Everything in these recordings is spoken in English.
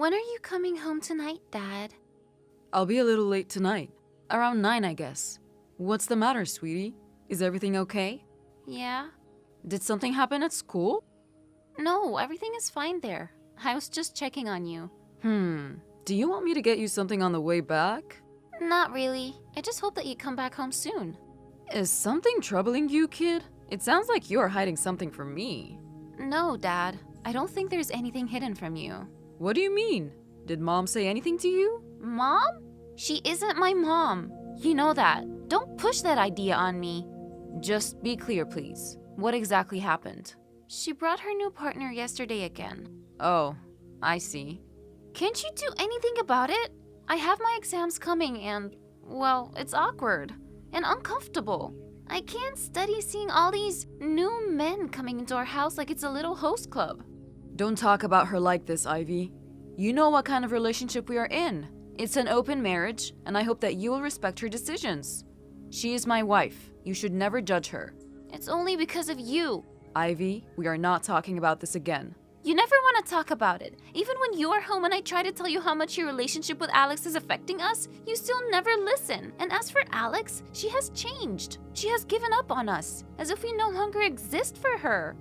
When are you coming home tonight, Dad? I'll be a little late tonight. Around 9, I guess. What's the matter, sweetie? Is everything okay? Yeah? Did something happen at school? No, everything is fine there. I was just checking on you. Do you want me to get you something on the way back? Not really. I just hope that you come back home soon. Is something troubling you, kid? It sounds like you're hiding something from me. No, Dad. I don't think there's anything hidden from you. What do you mean? Did Mom say anything to you? Mom? She isn't my mom. You know that. Don't push that idea on me. Just be clear, please. What exactly happened? She brought her new partner yesterday again. Oh, I see. Can't you do anything about it? I have my exams coming and, well, it's awkward and uncomfortable. I can't study seeing all these new men coming into our house like it's a little host club. Don't talk about her like this, Ivy. You know what kind of relationship we are in. It's an open marriage, and I hope that you will respect her decisions. She is my wife. You should never judge her. It's only because of you. Ivy, we are not talking about this again. You never want to talk about it. Even when you are home and I try to tell you how much your relationship with Alex is affecting us, you still never listen. And as for Alex, she has changed. She has given up on us, as if we no longer exist for her.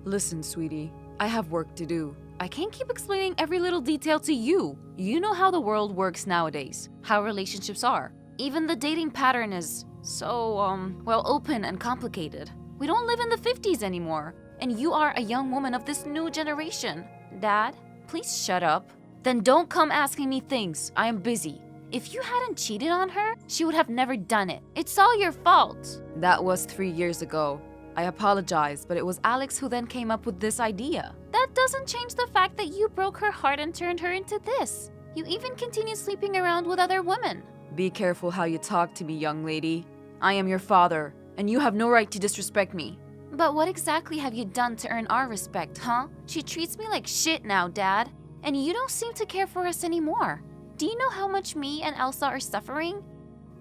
Listen, sweetie, I have work to do. I can't keep explaining every little detail to you. You know how the world works nowadays, how relationships are. Even the dating pattern is so, open and complicated. We don't live in the 50s anymore. And you are a young woman of this new generation. Dad, please shut up. Then don't come asking me things. I am busy. If you hadn't cheated on her, she would have never done it. It's all your fault. That was 3 years ago. I apologize, but it was Alex who then came up with this idea. That doesn't change the fact that you broke her heart and turned her into this. You even continue sleeping around with other women. Be careful how you talk to me, young lady. I am your father, and you have no right to disrespect me. But what exactly have you done to earn our respect, huh? She treats me like shit now, Dad. And you don't seem to care for us anymore. Do you know how much me and Elsa are suffering?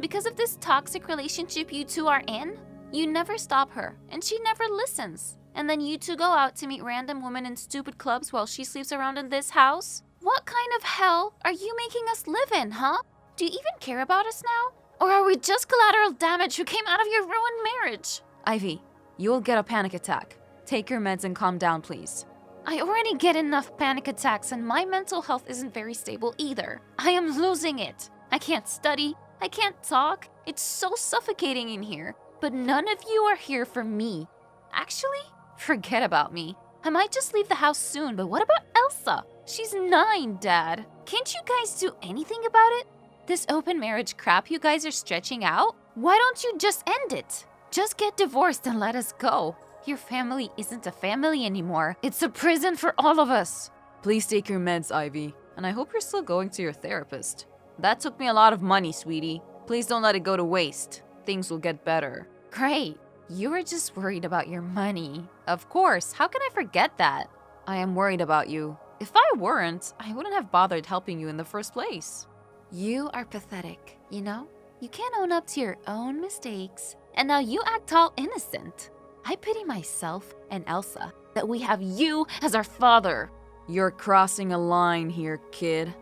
Because of this toxic relationship you two are in? You never stop her, and she never listens. And then you two go out to meet random women in stupid clubs while she sleeps around in this house? What kind of hell are you making us live in, huh? Do you even care about us now? Or are we just collateral damage who came out of your ruined marriage? Ivy, you'll get a panic attack. Take your meds and calm down, please. I already get enough panic attacks and my mental health isn't very stable either. I am losing it. I can't study. I can't talk. It's so suffocating in here. But none of you are here for me. Actually, forget about me. I might just leave the house soon, but what about Elsa? She's 9, Dad. Can't you guys do anything about it? This open marriage crap you guys are stretching out? Why don't you just end it? Just get divorced and let us go. Your family isn't a family anymore. It's a prison for all of us. Please take your meds, Ivy. And I hope you're still going to your therapist. That took me a lot of money, sweetie. Please don't let it go to waste. Things will get better. Great. You were just worried about your money. Of course. How can I forget that? I am worried about you. If I weren't, I wouldn't have bothered helping you in the first place. You are pathetic, you know? You can't own up to your own mistakes. And now you act all innocent. I pity myself and Elsa that we have you as our father. You're crossing a line here, kid.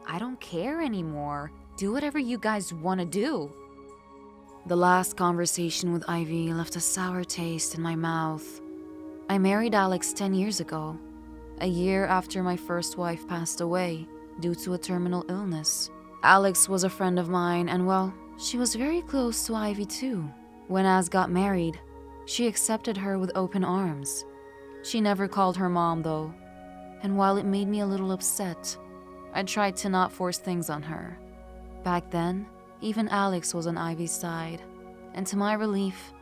I don't care anymore. Do whatever you guys want to do. The last conversation with Ivy left a sour taste in my mouth. I married Alex 10 years ago, a year after my first wife passed away due to a terminal illness. Alex was a friend of mine and, well, she was very close to Ivy too. When Az got married, she accepted her with open arms. She never called her mom though, and while it made me a little upset, I tried to not force things on her. Back then, even Alex was on Ivy's side, and to my relief,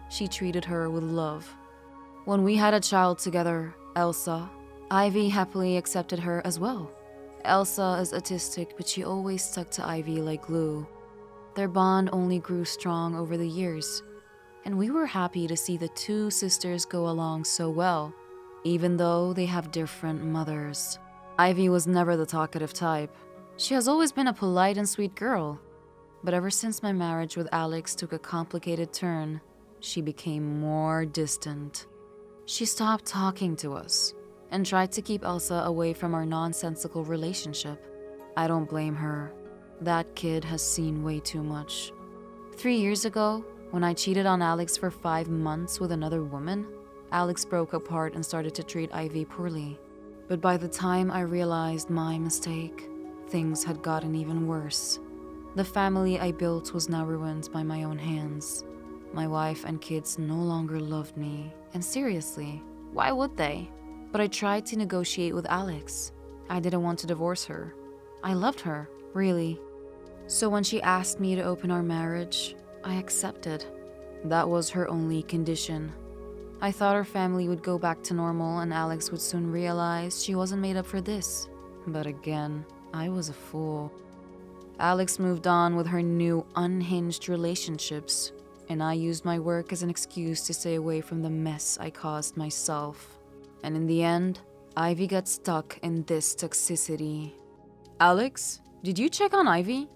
she treated her with love. When we had a child together, Elsa, Ivy happily accepted her as well. Elsa is autistic, but she always stuck to Ivy like glue. Their bond only grew strong over the years, and we were happy to see the two sisters go along so well, even though they have different mothers. Ivy was never the talkative type. She has always been a polite and sweet girl, but ever since my marriage with Alex took a complicated turn, she became more distant. She stopped talking to us, and tried to keep Elsa away from our nonsensical relationship. I don't blame her. That kid has seen way too much. 3 years ago, when I cheated on Alex for 5 months with another woman, Alex broke apart and started to treat Ivy poorly. But by the time I realized my mistake, things had gotten even worse. The family I built was now ruined by my own hands. My wife and kids no longer loved me, and seriously, why would they? But I tried to negotiate with Alex. I didn't want to divorce her. I loved her, really. So when she asked me to open our marriage, I accepted. That was her only condition. I thought our family would go back to normal and Alex would soon realize she wasn't made up for this. But again, I was a fool. Alex moved on with her new unhinged relationships, and I used my work as an excuse to stay away from the mess I caused myself. And in the end, Ivy got stuck in this toxicity. Alex, did you check on Ivy?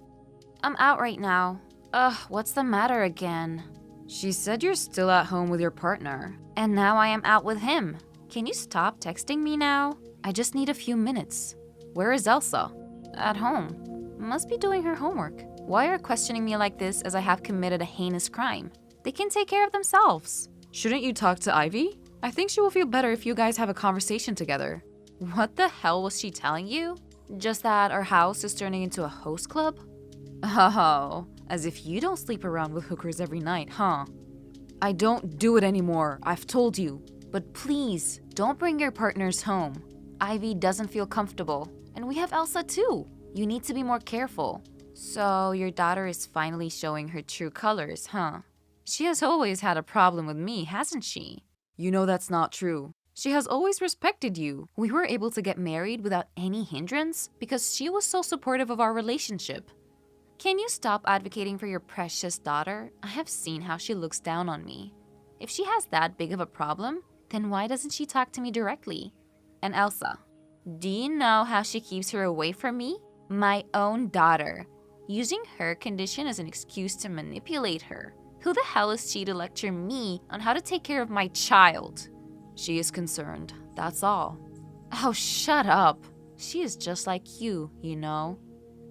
I'm out right now. Ugh, what's the matter again? She said you're still at home with your partner. And now I am out with him. Can you stop texting me now? I just need a few minutes. Where is Elsa? At home. Must be doing her homework. Why are you questioning me like this as I have committed a heinous crime? They can take care of themselves. Shouldn't you talk to Ivy? I think she will feel better if you guys have a conversation together. What the hell was she telling you? Just that our house is turning into a host club? Oh, as if you don't sleep around with hookers every night, huh? I don't do it anymore, I've told you. But please, don't bring your partners home. Ivy doesn't feel comfortable, and we have Elsa too. You need to be more careful. So your daughter is finally showing her true colors, huh? She has always had a problem with me, hasn't she? You know that's not true. She has always respected you. We were able to get married without any hindrance because she was so supportive of our relationship. Can you stop advocating for your precious daughter? I have seen how she looks down on me. If she has that big of a problem, then why doesn't she talk to me directly? And Elsa, do you know how she keeps her away from me? My own daughter. Using her condition as an excuse to manipulate her. Who the hell is she to lecture me on how to take care of my child? She is concerned, that's all. Oh, shut up. She is just like you know?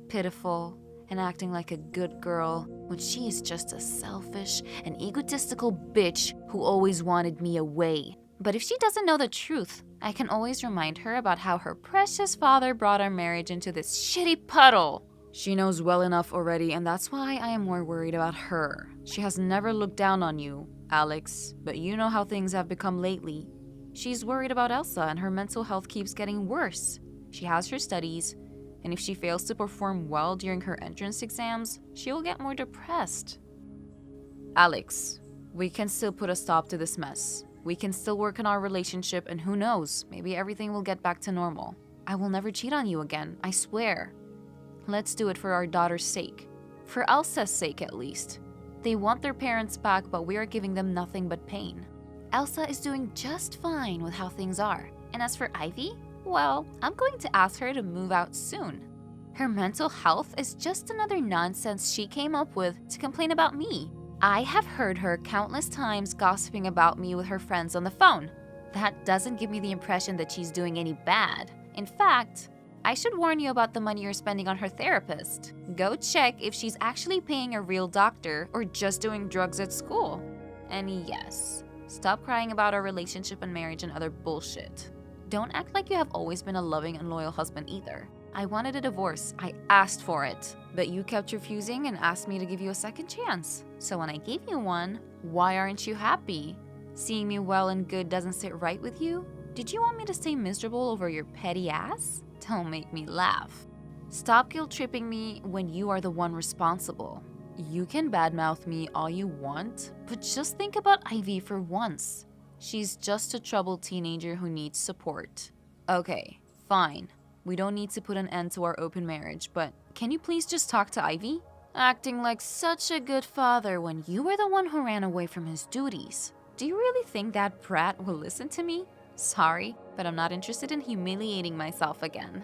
Pitiful and acting like a good girl when she is just a selfish and egotistical bitch who always wanted me away. But if she doesn't know the truth, I can always remind her about how her precious father brought our marriage into this shitty puddle. She knows well enough already, and that's why I am more worried about her. She has never looked down on you, Alex, but you know how things have become lately. She's worried about Elsa and her mental health keeps getting worse. She has her studies, and if she fails to perform well during her entrance exams, she will get more depressed. Alex, we can still put a stop to this mess. We can still work on our relationship, and who knows, maybe everything will get back to normal. I will never cheat on you again, I swear. Let's do it for our daughter's sake. For Elsa's sake, at least. They want their parents back, but we are giving them nothing but pain. Elsa is doing just fine with how things are. And as for Ivy, well, I'm going to ask her to move out soon. Her mental health is just another nonsense she came up with to complain about me. I have heard her countless times gossiping about me with her friends on the phone. That doesn't give me the impression that she's doing any bad. In fact, I should warn you about the money you're spending on her therapist. Go check if she's actually paying a real doctor or just doing drugs at school. And yes, stop crying about our relationship and marriage and other bullshit. Don't act like you have always been a loving and loyal husband either. I wanted a divorce. I asked for it. But you kept refusing and asked me to give you a second chance. So when I gave you one, why aren't you happy? Seeing me well and good doesn't sit right with you? Did you want me to stay miserable over your petty ass? Don't make me laugh. Stop guilt-tripping me when you are the one responsible. You can badmouth me all you want, but just think about Ivy for once. She's just a troubled teenager who needs support. Okay, fine. We don't need to put an end to our open marriage, but can you please just talk to Ivy? Acting like such a good father when you were the one who ran away from his duties. Do you really think that brat will listen to me? Sorry, but I'm not interested in humiliating myself again.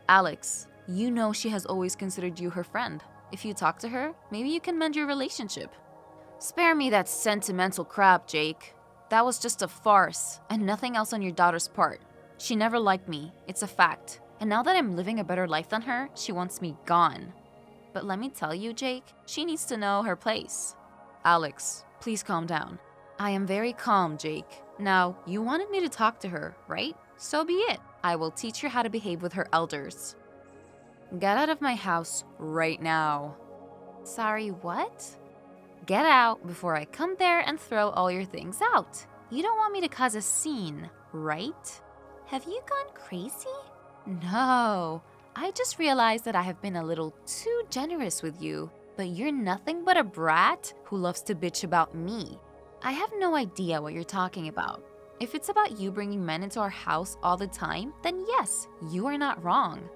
Alex, you know she has always considered you her friend. If you talk to her, maybe you can mend your relationship. Spare me that sentimental crap, Jake. That was just a farce, and nothing else on your daughter's part. She never liked me, it's a fact. And now that I'm living a better life than her, she wants me gone. But let me tell you, Jake, she needs to know her place. Alex, please calm down. I am very calm, Jake. Now, you wanted me to talk to her, right? So be it. I will teach her how to behave with her elders. Get out of my house right now. Sorry, what? Get out before I come there and throw all your things out. You don't want me to cause a scene, right? Have you gone crazy? No, I just realized that I have been a little too generous with you, but you're nothing but a brat who loves to bitch about me. I have no idea what you're talking about. If it's about you bringing men into our house all the time, then yes, you are not wrong.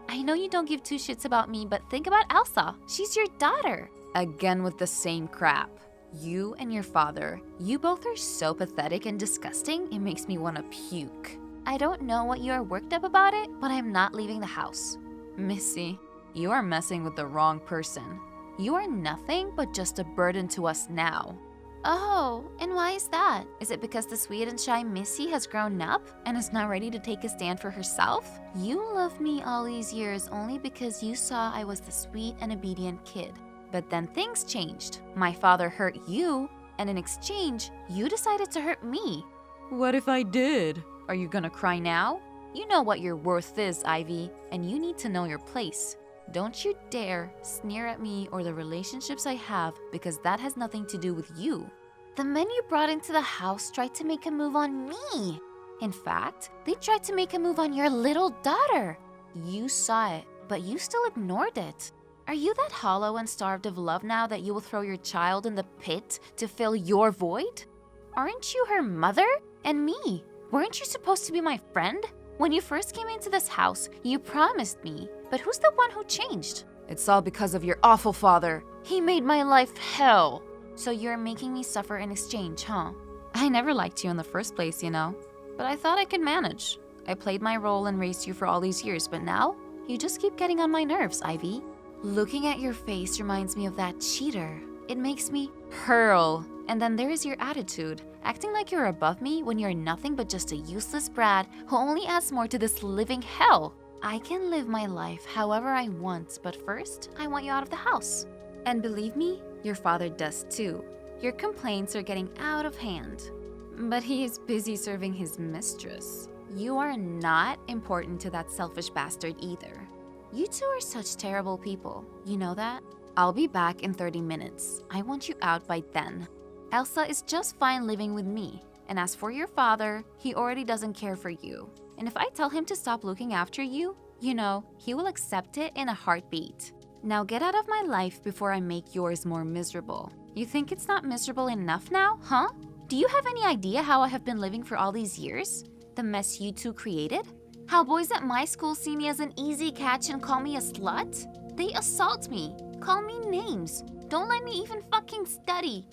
I know you don't give two shits about me, but think about Elsa. She's your daughter. Again with the same crap. You and your father, you both are so pathetic and disgusting, it makes me want to puke. I don't know what you are worked up about it, but I'm not leaving the house. Missy, you are messing with the wrong person. You are nothing but just a burden to us now. Oh, and why is that? Is it because the sweet and shy Missy has grown up and is now ready to take a stand for herself? You loved me all these years only because you saw I was the sweet and obedient kid. But then things changed. My father hurt you, and in exchange, you decided to hurt me. What if I did? Are you gonna cry now? You know what your worth is, Ivy, and you need to know your place. Don't you dare sneer at me or the relationships I have, because that has nothing to do with you. The men you brought into the house tried to make a move on me. In fact, they tried to make a move on your little daughter. You saw it, but you still ignored it. Are you that hollow and starved of love now that you will throw your child in the pit to fill your void? Aren't you her mother? And me? Weren't you supposed to be my friend? When you first came into this house, you promised me. But who's the one who changed? It's all because of your awful father. He made my life hell. So you're making me suffer in exchange, huh? I never liked you in the first place, you know. But I thought I could manage. I played my role and raised you for all these years, but now you just keep getting on my nerves, Ivy. Looking at your face reminds me of that cheater. It makes me hurl. And then there is your attitude, acting like you're above me when you're nothing but just a useless brat who only adds more to this living hell. I can live my life however I want, but first, I want you out of the house. And believe me, your father does too. Your complaints are getting out of hand. But he is busy serving his mistress. You are not important to that selfish bastard either. You two are such terrible people, you know that? I'll be back in 30 minutes. I want you out by then. Elsa is just fine living with me. And as for your father, he already doesn't care for you. And if I tell him to stop looking after you, you know, he will accept it in a heartbeat. Now get out of my life before I make yours more miserable. You think it's not miserable enough now, huh? Do you have any idea how I have been living for all these years? The mess you two created? How boys at my school see me as an easy catch and call me a slut? They assault me, call me names, don't let me even fucking study.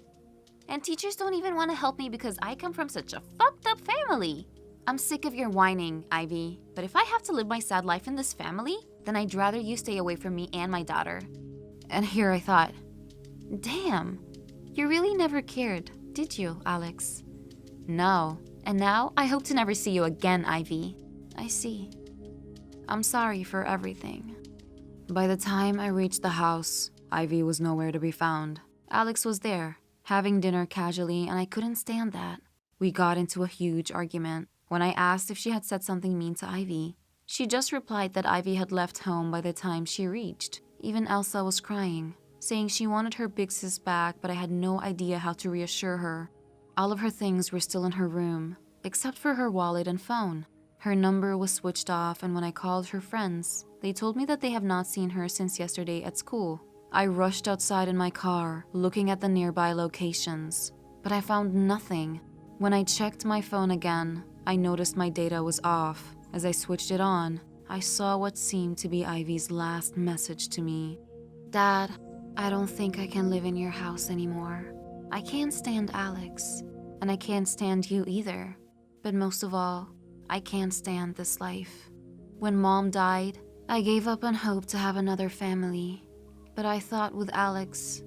And teachers don't even want to help me because I come from such a fucked up family. I'm sick of your whining, Ivy, but if I have to live my sad life in this family, then I'd rather you stay away from me and my daughter. And here I thought, damn, you really never cared, did you, Alex? No, and now I hope to never see you again, Ivy. I see. I'm sorry for everything. By the time I reached the house, Ivy was nowhere to be found. Alex was there, having dinner casually, and I couldn't stand that. We got into a huge argument. When I asked if she had said something mean to Ivy, she just replied that Ivy had left home by the time she reached. Even Elsa was crying, saying she wanted her big sis back, but I had no idea how to reassure her. All of her things were still in her room, except for her wallet and phone. Her number was switched off, and when I called her friends, they told me that they have not seen her since yesterday at school. I rushed outside in my car, looking at the nearby locations, but I found nothing. When I checked my phone again, I noticed my data was off. As I switched it on, I saw what seemed to be Ivy's last message to me. Dad, I don't think I can live in your house anymore. I can't stand Alex, and I can't stand you either. But most of all, I can't stand this life. When Mom died, I gave up on hope to have another family. But I thought with Alex,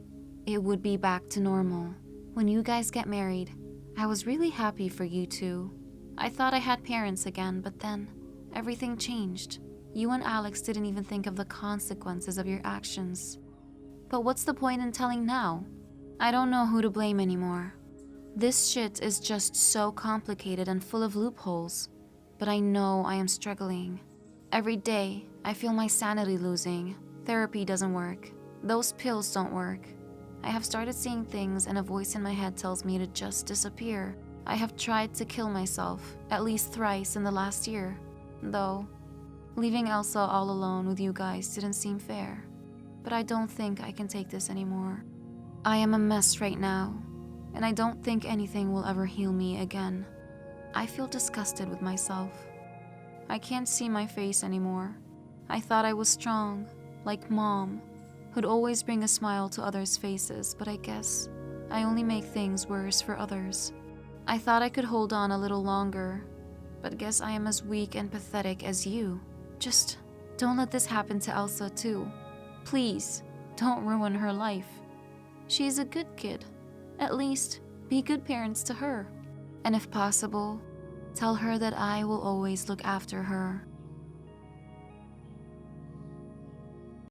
it would be back to normal. When you guys get married, I was really happy for you two. I thought I had parents again, but then everything changed. You and Alex didn't even think of the consequences of your actions. But what's the point in telling now? I don't know who to blame anymore. This shit is just so complicated and full of loopholes. But I know I am struggling. Every day, I feel my sanity losing. Therapy doesn't work. Those pills don't work. I have started seeing things and a voice in my head tells me to just disappear. I have tried to kill myself, at least thrice in the last year. Though, leaving Elsa all alone with you guys didn't seem fair. But I don't think I can take this anymore. I am a mess right now, and I don't think anything will ever heal me again. I feel disgusted with myself. I can't see my face anymore. I thought I was strong, like Mom, who'd always bring a smile to others' faces, but I guess I only make things worse for others. I thought I could hold on a little longer, but guess I am as weak and pathetic as you. Just don't let this happen to Elsa too. Please, don't ruin her life. She's a good kid. At least, be good parents to her. And if possible, tell her that I will always look after her.